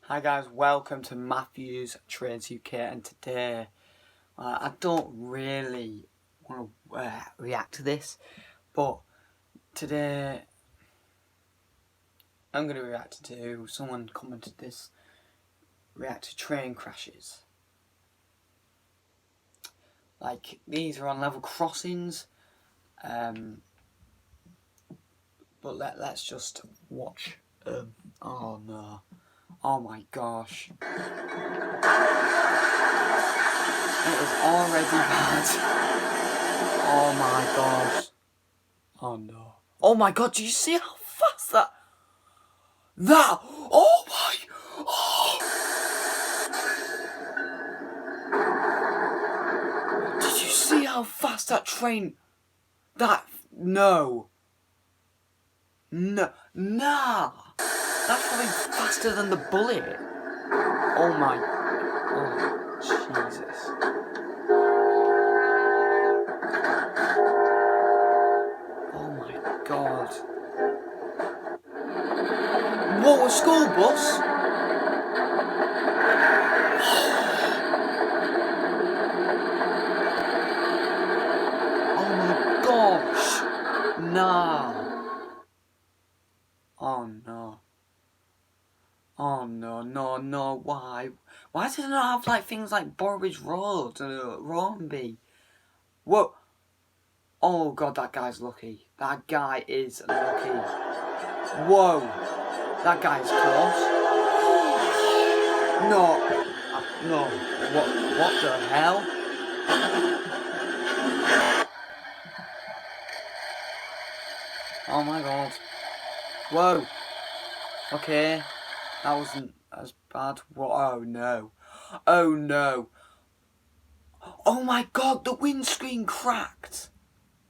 Hi guys, welcome to Matthew's Trades UK, and today I don't really want to react to this, but today I'm going to react to, someone commented this, react to train crashes. Like, these are on level crossings, but let's just watch. Oh no, oh my gosh. It is already bad. Oh my gosh. Oh no. Oh my god, do you see how fast that... Oh my... Oh. Did you see how fast that train... No. No. Nah. That's probably faster than the bullet. Oh my... Oh, Jesus. Oh my god. What, a school bus? Oh my gosh. Nah. Oh no. Oh no, why? Why does it not have like things like Borridge Road and Roanby? Whoa. Oh god, that guy's lucky. That guy is lucky. Whoa. That guy's close. No. No. What the hell? Oh my god. Whoa. Okay. That wasn't as bad. Oh no. Oh no. Oh my god, the windscreen cracked.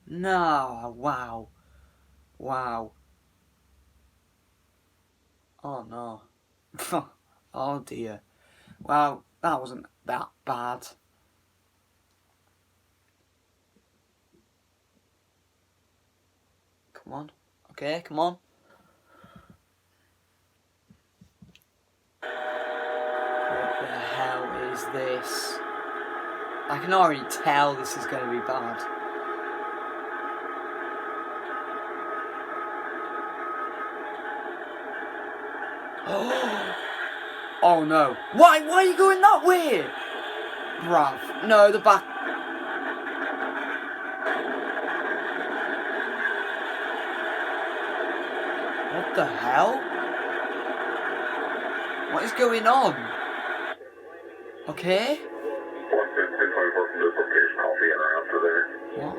No. Wow. Wow. Oh no. Oh dear. Well, that wasn't that bad. Come on. Okay, come on. What the hell is this? I can already tell this is going to be bad. Oh no. Why are you going that way? Bruv. No, the back. What the hell? What is going on? Okay. What?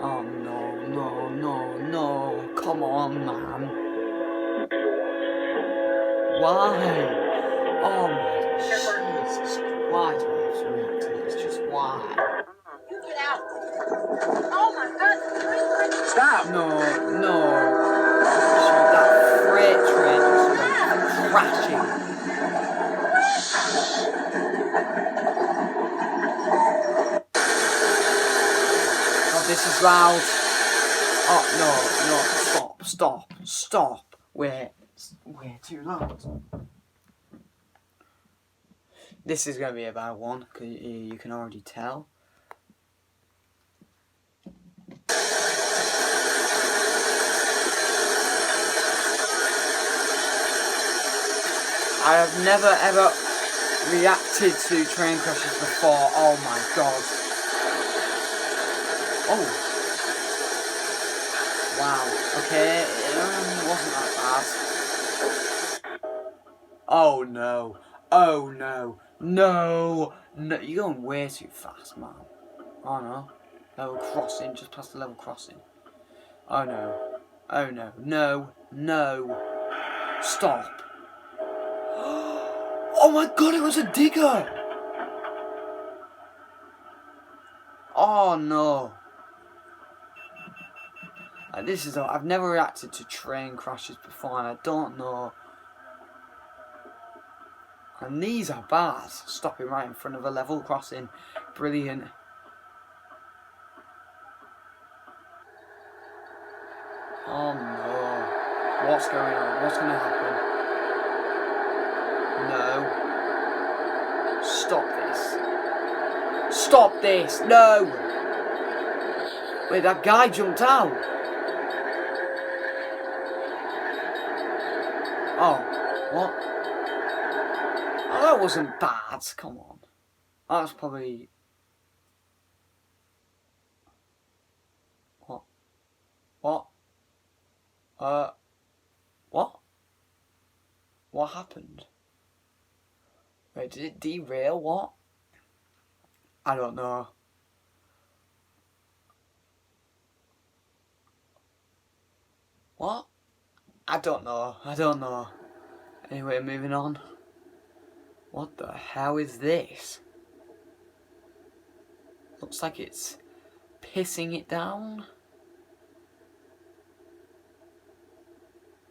Oh no. Come on, man. Why? Oh my Jesus. Why do I have to react to this? Just why? You get out. Oh my god. Stop! No. Shoot, that freight train just went crashing. Oh, this is loud. Oh, no, stop. We're too loud. This is going to be a bad one, because you can already tell. I have never ever reacted to train crashes before. Oh my god. Oh. Wow. Okay. It wasn't that bad. Oh no. No. You're going way too fast, man. Oh no. Level crossing. Just past the level crossing. Oh no. No. Stop. Oh my god, it was a digger! Oh no. I've never reacted to train crashes before, and I don't know. And these are bad. Stopping right in front of a level crossing. Brilliant. Oh no. What's going on? What's going to happen? stop this. No. Wait, that guy jumped out. Oh, what? Oh, that wasn't bad. Come on. That's probably... What? What? What? What happened? Wait, did it derail? What? I don't know. What? I don't know. Anyway, moving on. What the hell is this? Looks like it's pissing it down.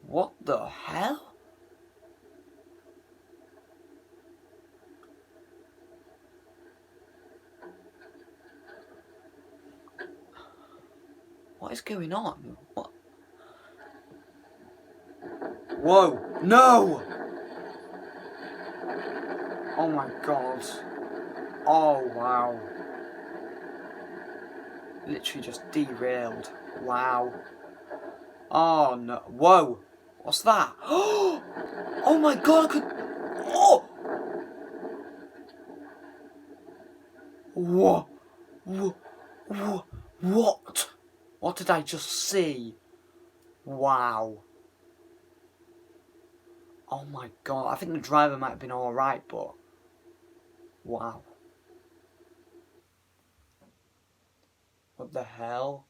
What the hell? What is going on? What? Whoa! No! Oh my god. Oh wow. Literally just derailed. Wow. Oh no. Whoa! What's that? Oh my god, I could... Oh! Whoa! What? What did I just see? Wow. Oh my god, I think the driver might have been alright, but... Wow. What the hell?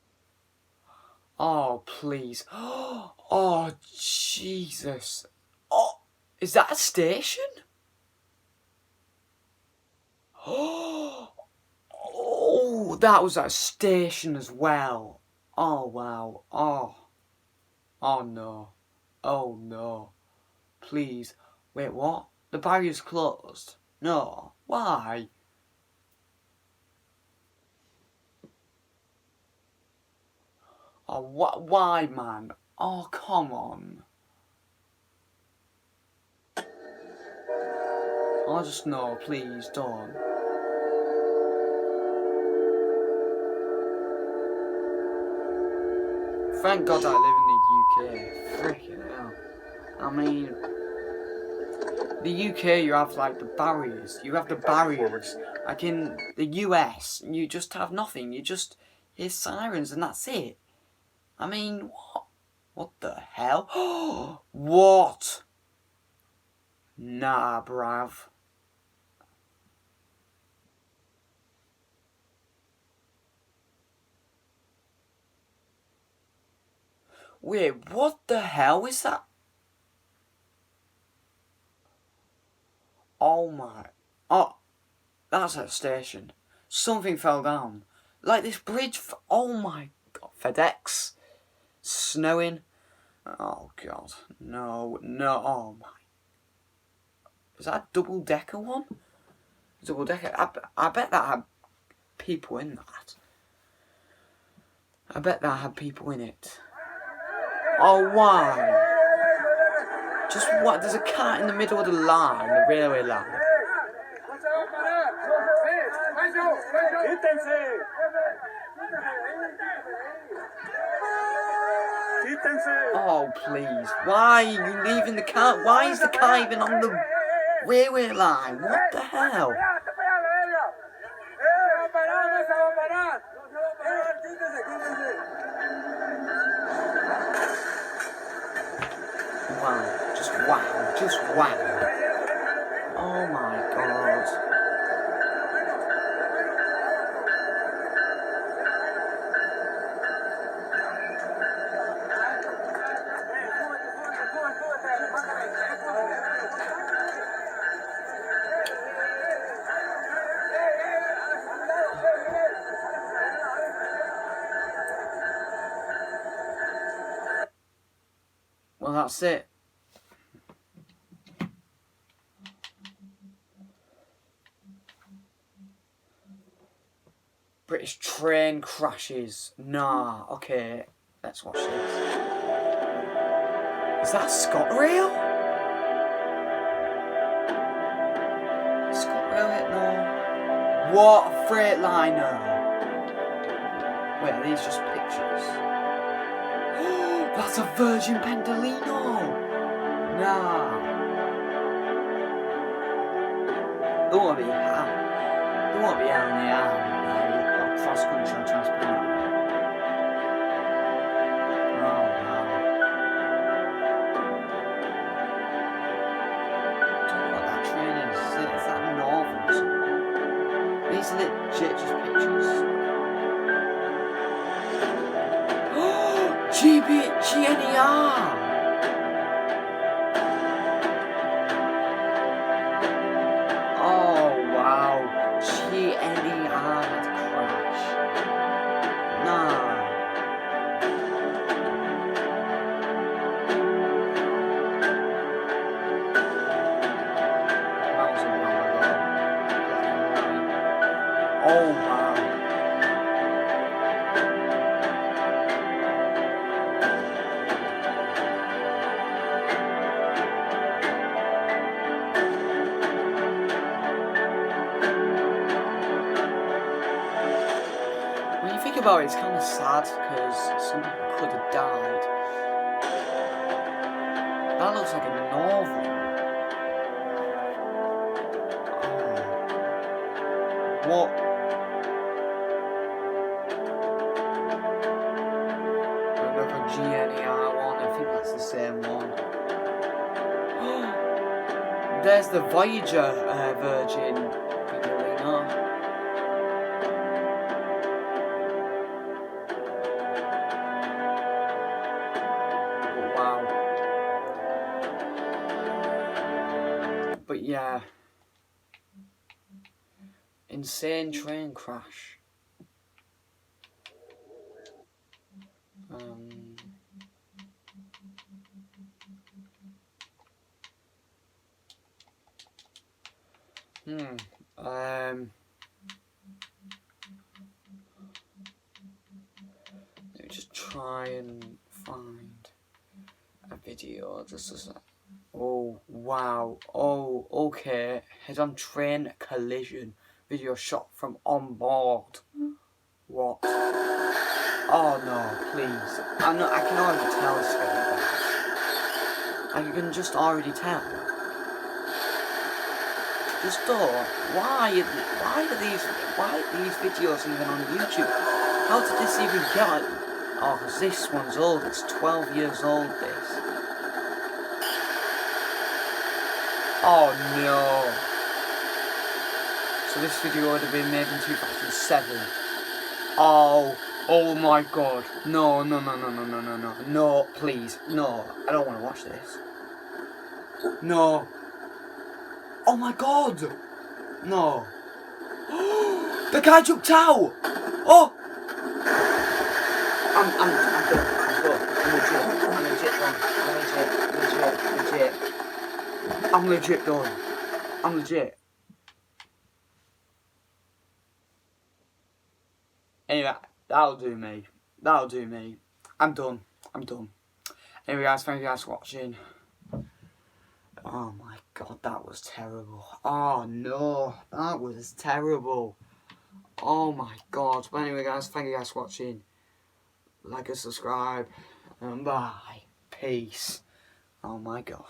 Oh, please. Oh, Jesus. Oh, is that a station? Oh, that was a station as well. Oh, wow. Oh. Oh, no. Oh, no. Please. Wait, what? The barrier's closed? No. Why? Oh, why, man? Oh, come on. I just know, please don't. Thank God I live in the UK. Freaking hell. I mean, the UK you have like the barriers. You have the barriers. Like in the US, you just have nothing. You just hear sirens and that's it. I mean, what? What the hell? What? Nah, bruv. Wait, what the hell is that? Oh my... Oh, that's at a station. Something fell down. Like this bridge... Oh my god. FedEx. Snowing. Oh god. No. Oh my... Is that a double-decker one? Double-decker? I bet that had people in that. I bet that had people in it. Oh, why? Just what? There's a cat in the middle of the line, the railway line. Oh, please. Why are you leaving the car? Why is the car even on the railway line? What the hell? Wow. Just wow. Oh my god. Well, that's it. British train crashes. Nah, okay. Let's watch this. Is that ScotRail? ScotRail hit no. What a Freightliner! Wait, are these just pictures? That's a Virgin Pendolino! Nah. There won't be how many cross country transparent. Oh wow. I don't know what that train is. Is that Northern or something? These are legit just pictures. GNER! Oh wow, GNER had a crash. Nah. That was a while ago. Oh wow. When you think about it, it's kind of sad because some people could have died. That looks like a novel. Oh. What? Another GNER one, I think that's the same one. There's the Voyager Virgin Pendolino. Wow. But yeah. Insane train crash. Let me just try and find a video just as a... Oh wow. Oh okay. Head-on train collision. Video shot from on board. What? Oh no, please. I can already tell it's gonna be bad. I can just already tell. Just don't. Why are these videos even on YouTube? How did this even get? Oh, because this one's old. It's 12 years old. This. Oh no. So this video would have been made in 2007. Oh my god. No, please. No, I don't want to watch this. No. Oh my god. No. The guy jumped out. Oh. I'm legit done. I'm legit. Anyway, that'll do me. I'm done. Anyway guys, thank you guys for watching. Oh my god, that was terrible. Oh no, that was terrible. Oh my god. But anyway guys, thank you guys for watching. Like and subscribe. And bye. Peace. Oh my gosh.